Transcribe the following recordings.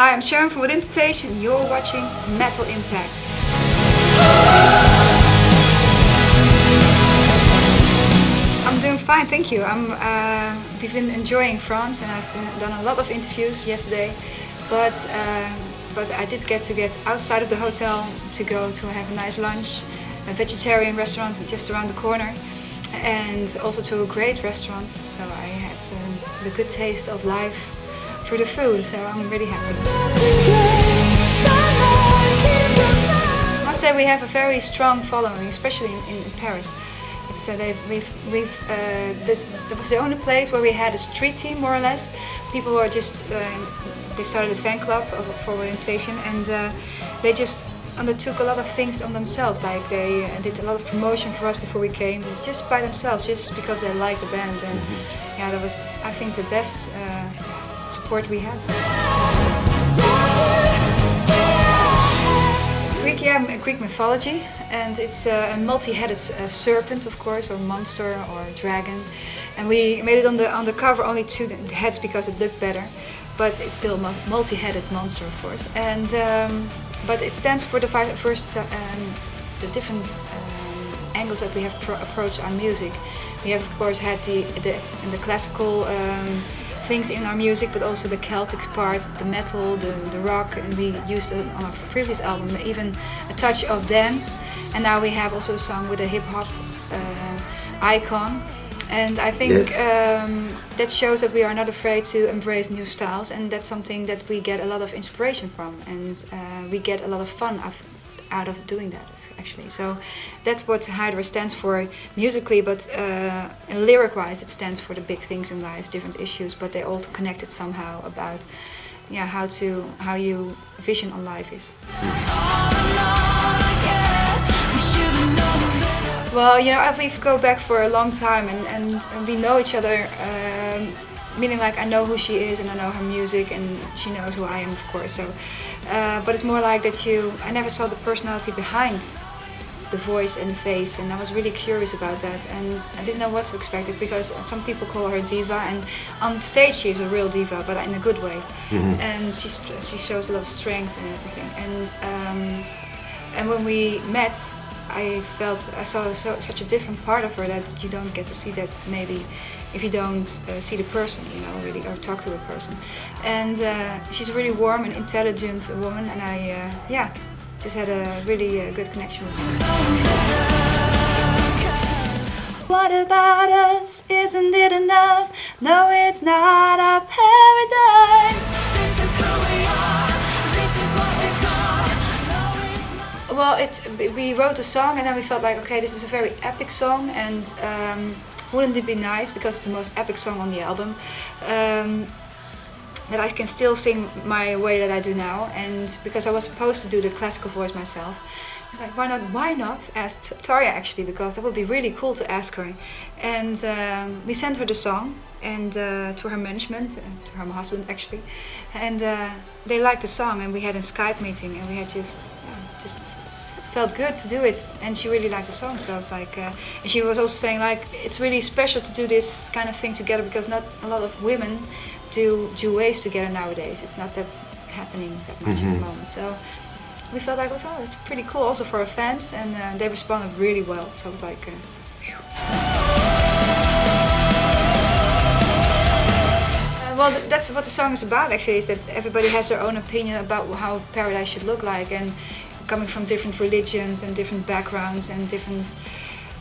Hi, I'm Sharon from Invitation and you're watching Metal Impact. I'm doing fine, thank you. We've been enjoying France and I've done a lot of interviews yesterday, but I did get outside of the hotel to go to have a nice lunch, a vegetarian restaurant just around the corner, and also to a great restaurant. So I had the good taste of life through the food, so I'm really happy. I must say we have a very strong following, especially in Paris. It's that was the only place where we had a street team, more or less. People were just they started a fan club for orientation, and they just undertook a lot of things on themselves. Like they did a lot of promotion for us before we came, just by themselves, just because they liked the band. And yeah, that was, I think, the best support we had. It's Greek, yeah, Greek mythology, and it's a multi-headed serpent, of course, or monster or dragon. And we made it on the cover only two heads because it looked better, but it's still a multi-headed monster, of course. And but it stands for the different angles that we have approached our music. We have, of course, had the classical things in our music, but also the Celtic part, the metal, the rock, and we used on our previous album even a touch of dance. And now we have also a song with a hip-hop icon. And I think that shows that we are not afraid to embrace new styles, and that's something that we get a lot of inspiration from, and we get a lot of fun out of doing that, actually. So that's what NIGHTWISH stands for musically, but lyric-wise it stands for the big things in life, different issues, but they're all connected somehow about how your vision on life is. Well, you know, we go back for a long time, and we know each other, meaning like I know who she is and I know her music, and she knows who I am, of course. So, but it's more like that I never saw the personality behind the voice and the face, and I was really curious about that, and I didn't know what to expect, because some people call her a diva, and on stage she is a real diva, but in a good way. Mm-hmm. And she shows a lot of strength and everything. And when we met, I felt I saw such a different part of her that you don't get to see that maybe if you don't see the person, you know, really, or talk to the person. And she's a really warm and intelligent woman, and I just had a really good connection with her. What about us? Isn't it enough? No, it's not a paradise. This is who we are. This is what we've got. No, it's not. Well, we wrote a song, and then we felt like, okay, this is a very epic song, and wouldn't it be nice, because it's the most epic song on the album, that I can still sing my way that I do now, and because I was supposed to do the classical voice myself, I was like, why not ask Tarja, actually, because that would be really cool to ask her. And we sent her the song, and to her management, and to her husband actually, and they liked the song, and we had a Skype meeting, and we had just felt good to do it, and she really liked the song. So I was like, and she was also saying like, it's really special to do this kind of thing together, because not a lot of women do duets together nowadays. It's not that happening that much at the moment. So we felt like, oh, that's pretty cool also for our fans, and they responded really well. So I was like, well, that's what the song is about, actually, is that everybody has their own opinion about how paradise should look like, and coming from different religions and different backgrounds and different,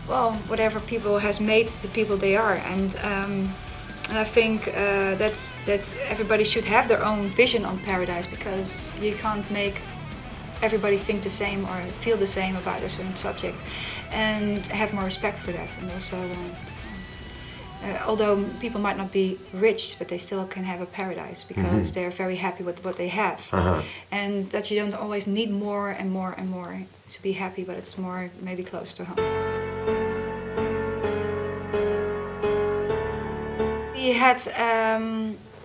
well, whatever people has made the people they are. And I think that's everybody should have their own vision on paradise, because you can't make everybody think the same or feel the same about a certain subject, and have more respect for that. And also, although people might not be rich, but they still can have a paradise, because they're very happy with what they have. And that you don't always need more and more and more to be happy, but it's more maybe close to home.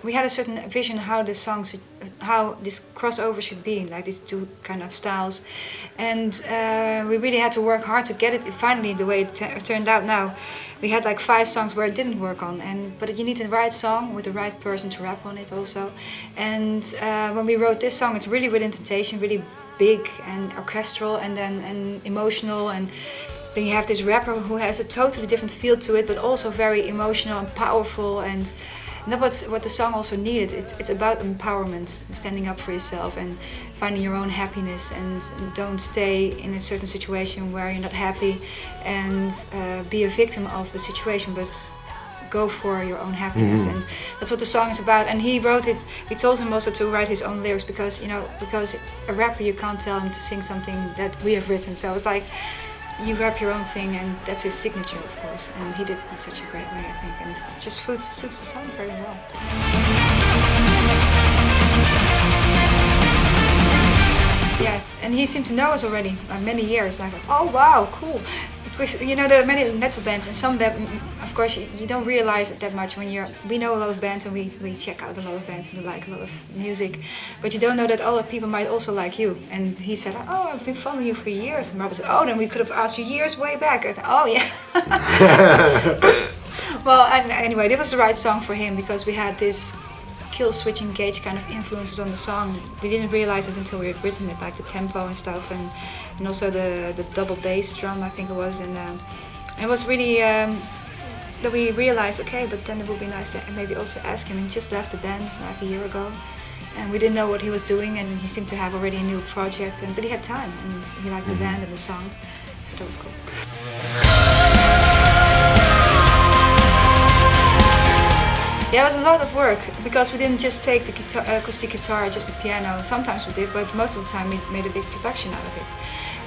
we had a certain vision how this song should, how this crossover should be, like these two kind of styles, and we really had to work hard to get it finally the way it turned out now. We had like 5 songs where it didn't work on, but you need the right song with the right person to rap on it also. And when we wrote this song, it's really with intonation, really big and orchestral and then emotional, and then you have this rapper who has a totally different feel to it, but also very emotional and powerful, and that's what the song also needed. It's about empowerment, standing up for yourself and finding your own happiness, and don't stay in a certain situation where you're not happy and be a victim of the situation, but go for your own happiness. And that's what the song is about. And he wrote it, we told him also to write his own lyrics, because because a rapper, you can't tell him to sing something that we have written, so it's like you rap your own thing, and that's his signature, of course, and he did it in such a great way, I think, and it just suits the song very well. Yes, and he seemed to know us already, like many years, like, oh wow, cool. Because, there are many metal bands, and some that, of course, you don't realize it that much when we know a lot of bands, and we check out a lot of bands, and we like a lot of music, but you don't know that other people might also like you. And he said, oh, I've been following you for years. And Robert said, oh, then we could have asked you years way back. I said, oh yeah. Well, anyway, it was the right song for him, because we had this kill switch engage kind of influences on the song. We didn't realize it until we had written it, like the tempo and stuff, and also the double bass drum, I think it was, and it was really that we realized, okay, but then it would be nice to maybe also ask him. He just left the band like a year ago, and we didn't know what he was doing, and he seemed to have already a new project, but he had time, and he liked the band and the song, so that was cool. Yeah, it was a lot of work, because we didn't just take the guitar, acoustic guitar, just the piano. Sometimes we did, but most of the time we made a big production out of it.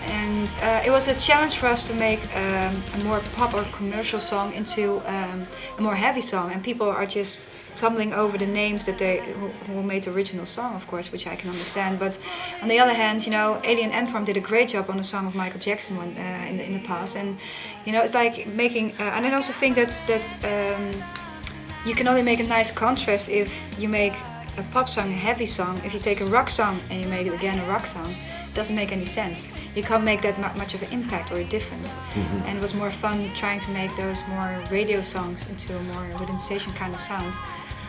And it was a challenge for us to make a more pop or commercial song into a more heavy song. And people are just tumbling over the names that who made the original song, of course, which I can understand. But on the other hand, Alien Anthem did a great job on a song of Michael Jackson in the past. And it's like making. And I also think that you can only make a nice contrast if you make a pop song a heavy song. If you take a rock song and you make it again a rock song, it doesn't make any sense. You can't make that much of an impact or a difference. And it was more fun trying to make those more radio songs into a more rhythmization kind of sound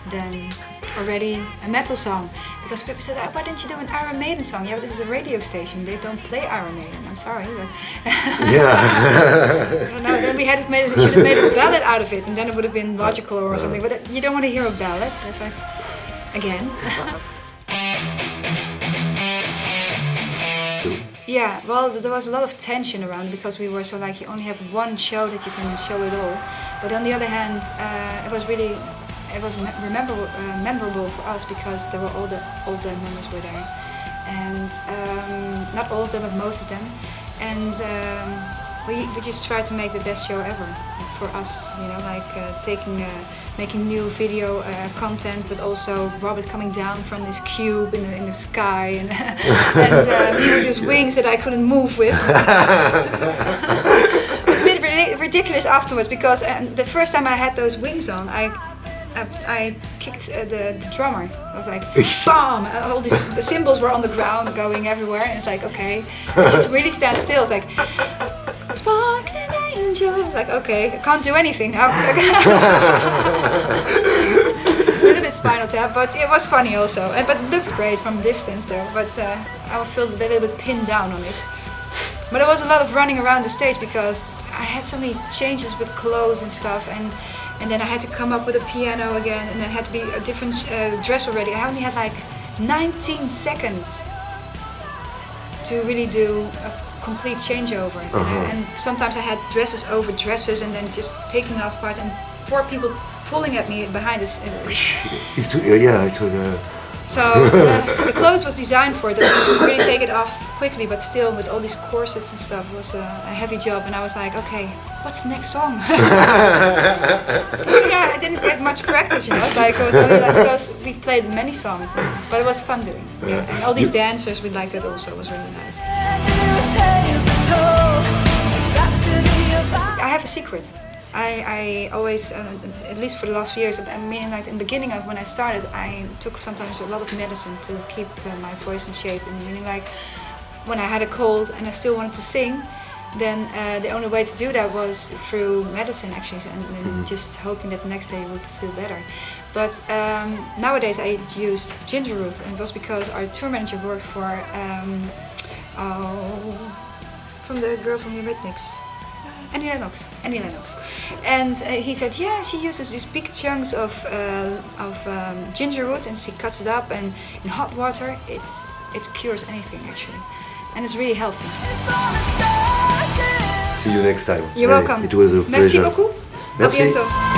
than already a metal song. Because people said, why didn't you do an Iron Maiden song? Yeah, but this is a radio station, they don't play Iron Maiden, I'm sorry. But yeah. I don't know, then we should have made a ballad out of it, and then it would have been logical or something, but you don't want to hear a ballad, it's like, again. Yeah, well, there was a lot of tension around, because we were so like, you only have one show that you can show it all. But on the other hand, it was memorable for us, because there were all the old band members were there, and not all of them, but most of them, and we just tried to make the best show ever for us, making new video content, but also Robert coming down from this cube in the sky, and me with these wings that I couldn't move with. It was a bit ridiculous afterwards, because the first time I had those wings on, I kicked the drummer. I was like, BAM! All these cymbals were on the ground, going everywhere, and it's like, okay, I should really stand still. It's like, sparkling angel. It's like, okay, I can't do anything now. A little bit Spinal Tap, but it was funny also. But it looked great from a distance though, but I felt a little bit pinned down on it. But there was a lot of running around the stage, because I had so many changes with clothes and stuff, and then I had to come up with a piano again, and then had to be a different dress already. I only had like 19 seconds to really do a complete changeover. And sometimes I had dresses over dresses, and then just taking off parts, and 4 people pulling at me behind us. So the clothes was designed for it, that you could really take it off quickly, but still with all these corsets and stuff, it was a heavy job, and I was like, okay, what's the next song? Yeah, I didn't get much practice, it's like, it was only like, because we played many songs, but it was fun doing. Yeah. And all these dancers, we liked it also, it was really nice. I have a secret. I always, at least for the last few years, I mean, like in the beginning of when I started, I took sometimes a lot of medicine to keep my voice in shape. And meaning like when I had a cold and I still wanted to sing, then the only way to do that was through medicine actually, and just hoping that the next day I would feel better. But nowadays I use ginger root, and it was because our tour manager worked for, from the girl from the Rhythmics. Annie Lennox. And he said, yeah, she uses these big chunks of ginger root, and she cuts it up, and in hot water it cures anything actually, and it's really healthy. See you next time. You're welcome. It was a pleasure. Merci beaucoup. Merci. À bientôt.